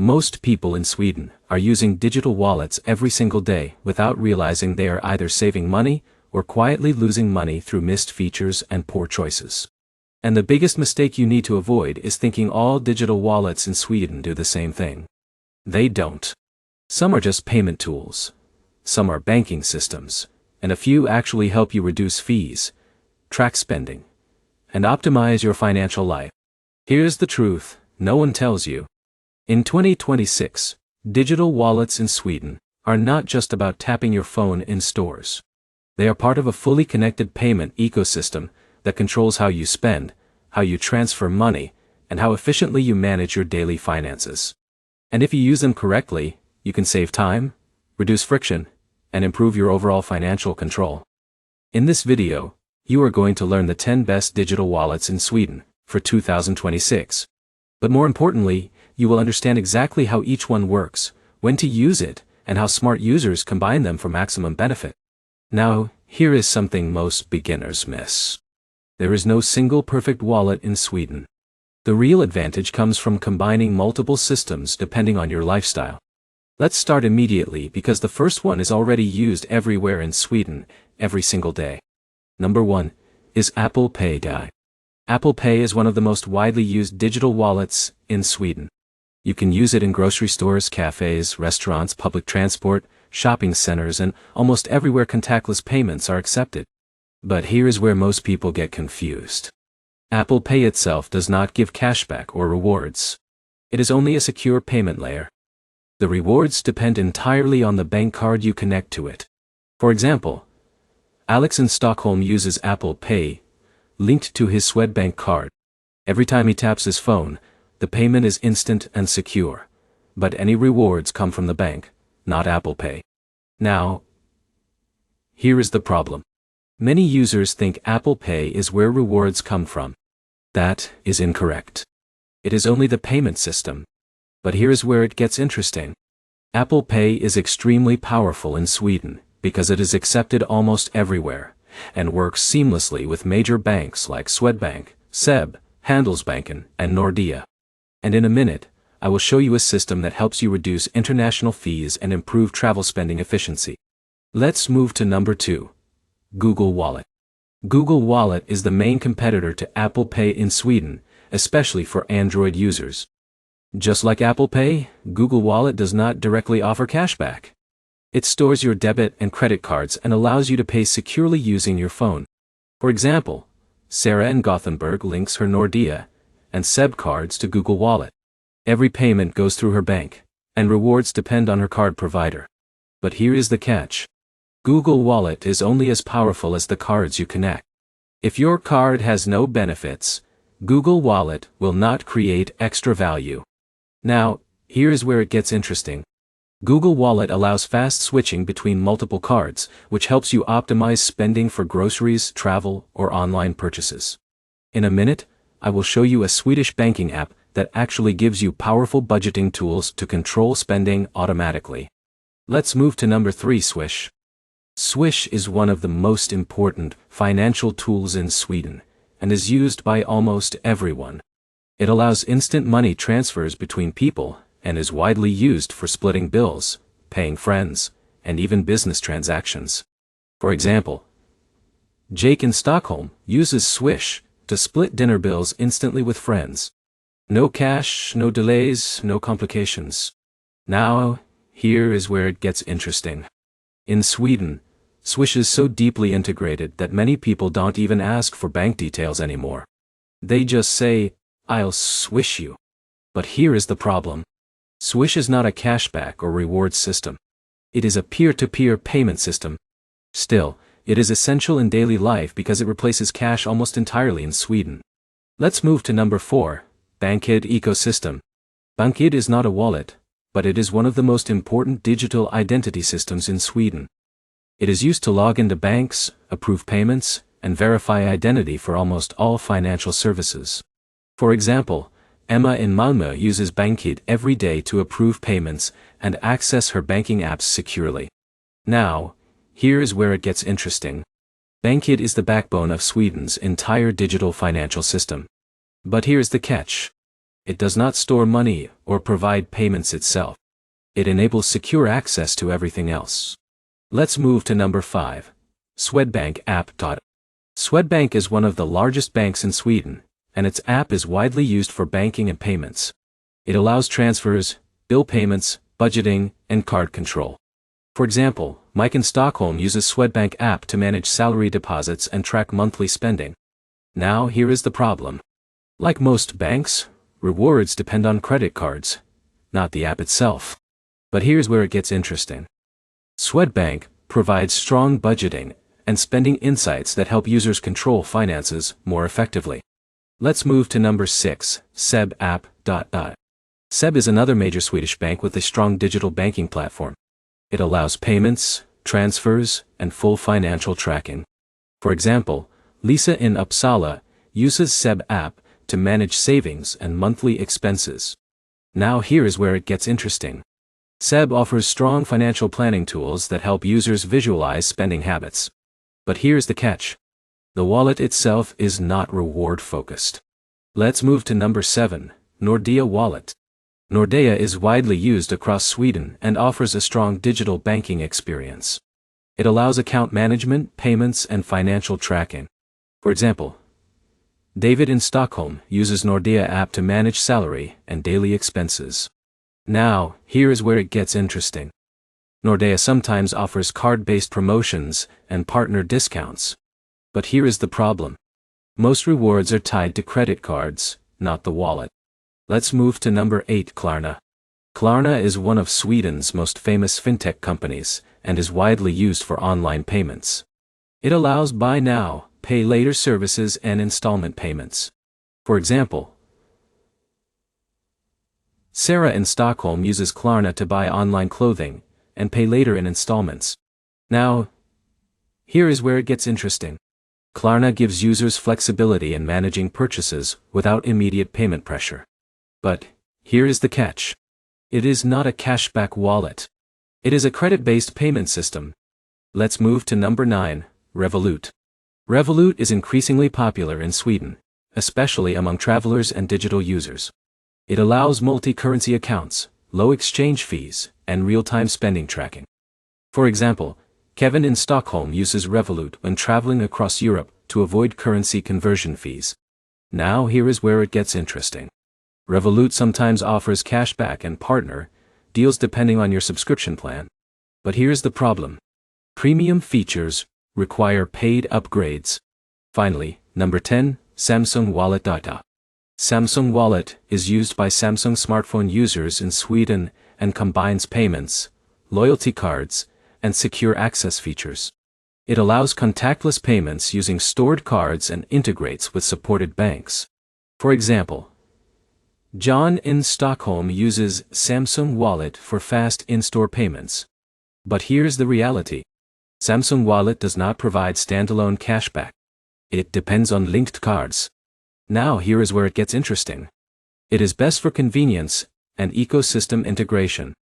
Most people in Sweden are using digital wallets every single day without realizing they are either saving money or quietly losing money through missed features and poor choices. And the biggest mistake you need to avoid is thinking all digital wallets in Sweden do the same thing. They don't. Some are just payment tools. Some are banking systems, and a few actually help you reduce fees, track spending, and optimize your financial life. Here's the truth, no one tells you. In 2026, digital wallets in Sweden are not just about tapping your phone in stores. They are part of a fully connected payment ecosystem that controls how you spend, how you transfer money, and how efficiently you manage your daily finances. And if you use them correctly, you can save time, reduce friction, and improve your overall financial control. In this video, you are going to learn the 10 best digital wallets in Sweden for 2026. But more importantly, you will understand exactly how each one works, when to use it, and how smart users combine them for maximum benefit. Now, here is something most beginners miss. There is no single perfect wallet in Sweden. The real advantage comes from combining multiple systems depending on your lifestyle. Let's start immediately because the first one is already used everywhere in Sweden, every single day. Number 1 is Apple Pay. Apple Pay is one of the most widely used digital wallets in Sweden. You can use it in grocery stores, cafes, restaurants, public transport, shopping centers, and almost everywhere contactless payments are accepted. But here is where most people get confused. Apple Pay itself does not give cashback or rewards. It is only a secure payment layer. The rewards depend entirely on the bank card you connect to it. For example, Alex in Stockholm uses Apple Pay, linked to his Swedbank card. Every time he taps his phone, the payment is instant and secure. But any rewards come from the bank, not Apple Pay. Now, here is the problem. Many users think Apple Pay is where rewards come from. That is incorrect. It is only the payment system. But here is where it gets interesting. Apple Pay is extremely powerful in Sweden because it is accepted almost everywhere and works seamlessly with major banks like Swedbank, SEB, Handelsbanken, and Nordea. And in a minute, I will show you a system that helps you reduce international fees and improve travel spending efficiency. Let's move to number 2. Google Wallet. Google Wallet is the main competitor to Apple Pay in Sweden, especially for Android users. Just like Apple Pay, Google Wallet does not directly offer cashback. It stores your debit and credit cards and allows you to pay securely using your phone. For example, Sarah in Gothenburg links her Nordea and SEB cards to Google Wallet. Every payment goes through her bank, and rewards depend on her card provider. But here is the catch. Google Wallet is only as powerful as the cards you connect. If your card has no benefits, Google Wallet will not create extra value. Now, here is where it gets interesting. Google Wallet allows fast switching between multiple cards, which helps you optimize spending for groceries, travel, or online purchases. In a minute, I will show you a Swedish banking app that actually gives you powerful budgeting tools to control spending automatically. Let's move to number 3, Swish. Swish is one of the most important financial tools in Sweden and is used by almost everyone. It allows instant money transfers between people and is widely used for splitting bills, paying friends, and even business transactions. For example, Jake in Stockholm uses Swish to split dinner bills instantly with friends. No cash, no delays, no complications. Now, here is where it gets interesting. In Sweden, Swish is so deeply integrated that many people don't even ask for bank details anymore. They just say, "I'll swish you." But here is the problem. Swish is not a cashback or rewards system. It is a peer-to-peer payment system. Still, it is essential in daily life because it replaces cash almost entirely in Sweden. Let's move to number 4, Bankid ecosystem. Bankid is not a wallet, but it is one of the most important digital identity systems in Sweden. It is used to log into banks, approve payments, and verify identity for almost all financial services. For example, Emma in Malmö uses Bankid every day to approve payments and access her banking apps securely. Now, here is where it gets interesting. Bankid is the backbone of Sweden's entire digital financial system. But here's the catch. It does not store money or provide payments itself. It enables secure access to everything else. Let's move to number 5. Swedbank app. Swedbank is one of the largest banks in Sweden, and its app is widely used for banking and payments. It allows transfers, bill payments, budgeting, and card control. For example, Mike in Stockholm uses Swedbank app to manage salary deposits and track monthly spending. Now here is the problem. Like most banks, rewards depend on credit cards, not the app itself. But here's where it gets interesting. Swedbank provides strong budgeting and spending insights that help users control finances more effectively. Let's move to number 6, SEB app. SEB is another major Swedish bank with a strong digital banking platform. It allows payments, transfers, and full financial tracking. For example, Lisa in Uppsala uses SEB app to manage savings and monthly expenses. Now here is where it gets interesting. SEB offers strong financial planning tools that help users visualize spending habits. But here's the catch. The wallet itself is not reward-focused. Let's move to number 7, Nordea Wallet. Nordea is widely used across Sweden and offers a strong digital banking experience. It allows account management, payments, and financial tracking. For example, David in Stockholm uses Nordea app to manage salary and daily expenses. Now, here is where it gets interesting. Nordea sometimes offers card-based promotions and partner discounts. But here is the problem. Most rewards are tied to credit cards, not the wallet. Let's move to number 8, Klarna. Klarna is one of Sweden's most famous fintech companies and is widely used for online payments. It allows buy now, pay later services and installment payments. For example, Sarah in Stockholm uses Klarna to buy online clothing and pay later in installments. Now, here is where it gets interesting. Klarna gives users flexibility in managing purchases without immediate payment pressure. But here is the catch. It is not a cashback wallet. It is a credit-based payment system. Let's move to number 9, Revolut. Revolut is increasingly popular in Sweden, especially among travelers and digital users. It allows multi-currency accounts, low exchange fees, and real-time spending tracking. For example, Kevin in Stockholm uses Revolut when traveling across Europe to avoid currency conversion fees. Now here is where it gets interesting. Revolut sometimes offers cashback and partner deals depending on your subscription plan. But here's the problem. Premium features require paid upgrades. Finally, number 10, Samsung Wallet. Samsung Wallet is used by Samsung smartphone users in Sweden and combines payments, loyalty cards, and secure access features. It allows contactless payments using stored cards and integrates with supported banks. For example, John in Stockholm uses Samsung Wallet for fast in-store payments. But here's the reality. Samsung Wallet does not provide standalone cashback. It depends on linked cards. Now here is where it gets interesting. It is best for convenience and ecosystem integration.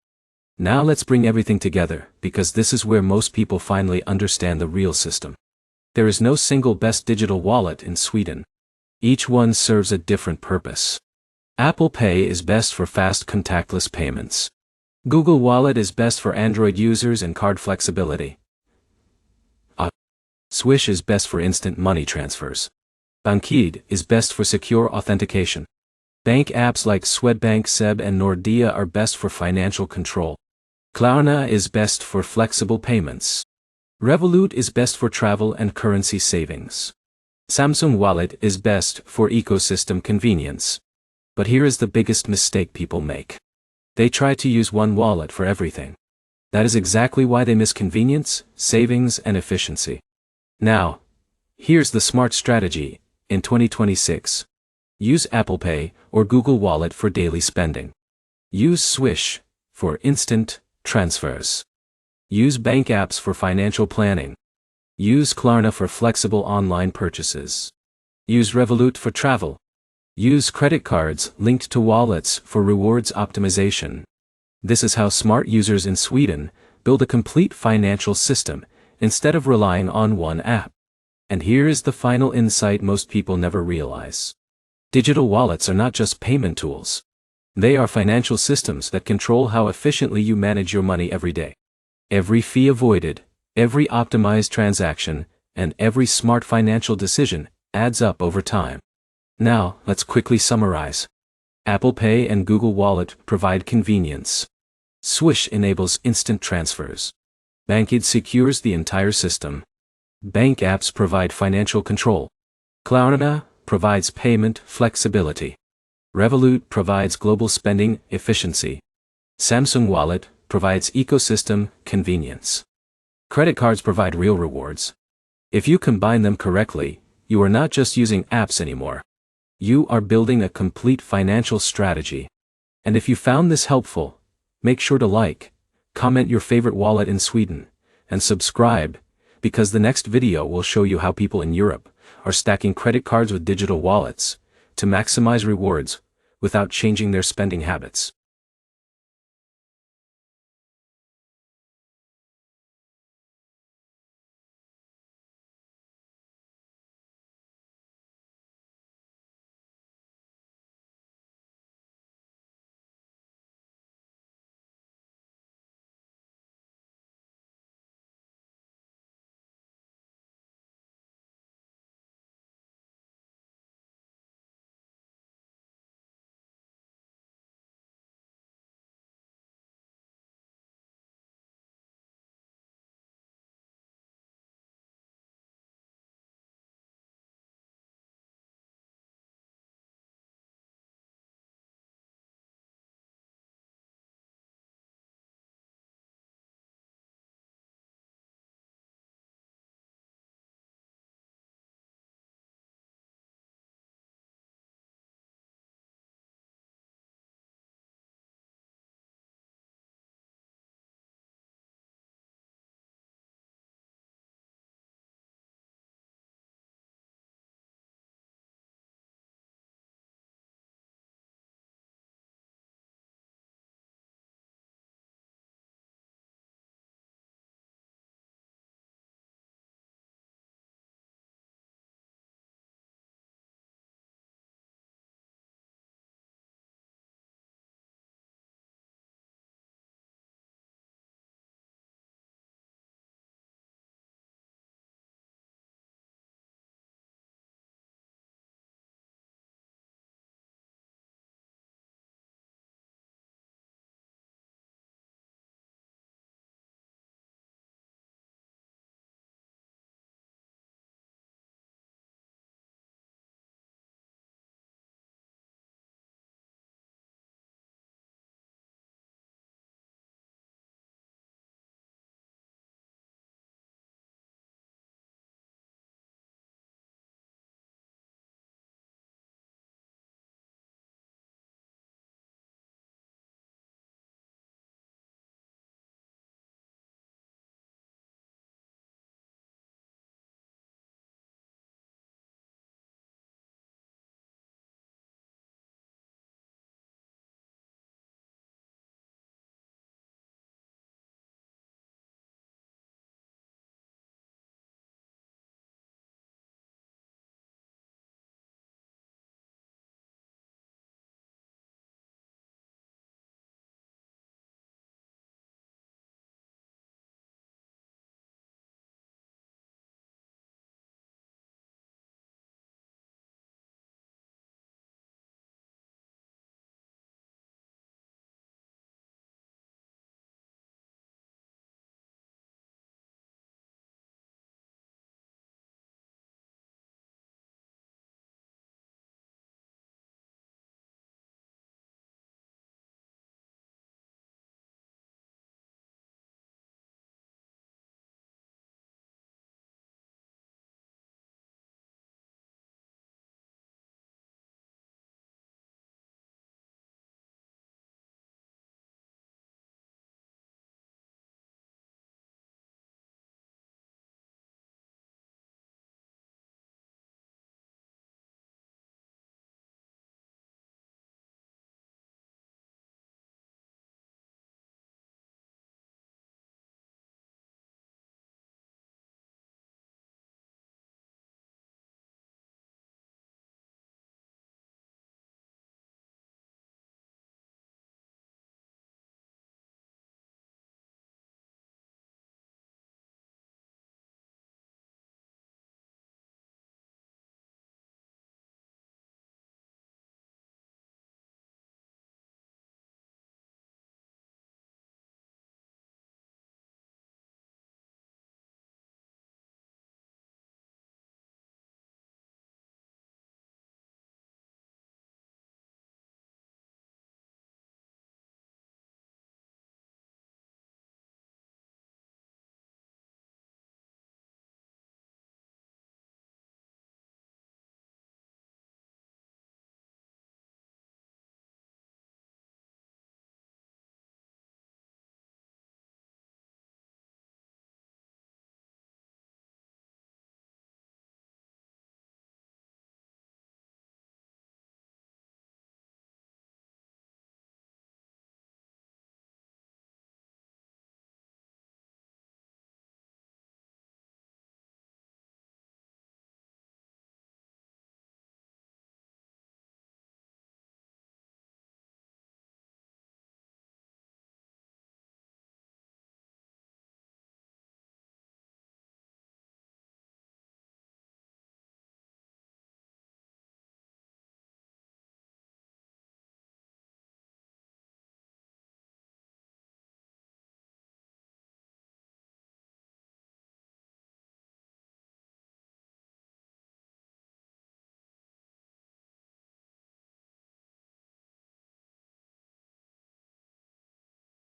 Now let's bring everything together, because this is where most people finally understand the real system. There is no single best digital wallet in Sweden. Each one serves a different purpose. Apple Pay is best for fast contactless payments. Google Wallet is best for Android users and card flexibility. Swish is best for instant money transfers. Bankid is best for secure authentication. Bank apps like Swedbank, SEB and Nordea are best for financial control. Klarna is best for flexible payments. Revolut is best for travel and currency savings. Samsung Wallet is best for ecosystem convenience. But here is the biggest mistake people make. They try to use one wallet for everything. That is exactly why they miss convenience, savings, and efficiency. Now, here's the smart strategy. In 2026, use Apple Pay or Google Wallet for daily spending. Use Swish for instant transfers. Use bank apps for financial planning. Use Klarna for flexible online purchases. Use Revolut for travel. Use credit cards linked to wallets for rewards optimization. This is how smart users in Sweden build a complete financial system instead of relying on one app. And here is the final insight most people never realize. Digital wallets are not just payment tools. They are financial systems that control how efficiently you manage your money every day. Every fee avoided, every optimized transaction, and every smart financial decision adds up over time. Now, let's quickly summarize. Apple Pay and Google Wallet provide convenience. Swish enables instant transfers. Bankit secures the entire system. Bank apps provide financial control. Klarna provides payment flexibility. Revolut provides global spending efficiency. Samsung Wallet provides ecosystem convenience. Credit cards provide real rewards. If you combine them correctly, you are not just using apps anymore. You are building a complete financial strategy. And if you found this helpful, make sure to like, comment your favorite wallet in Sweden, and subscribe, because the next video will show you how people in Europe are stacking credit cards with digital wallets to maximize rewards without changing their spending habits.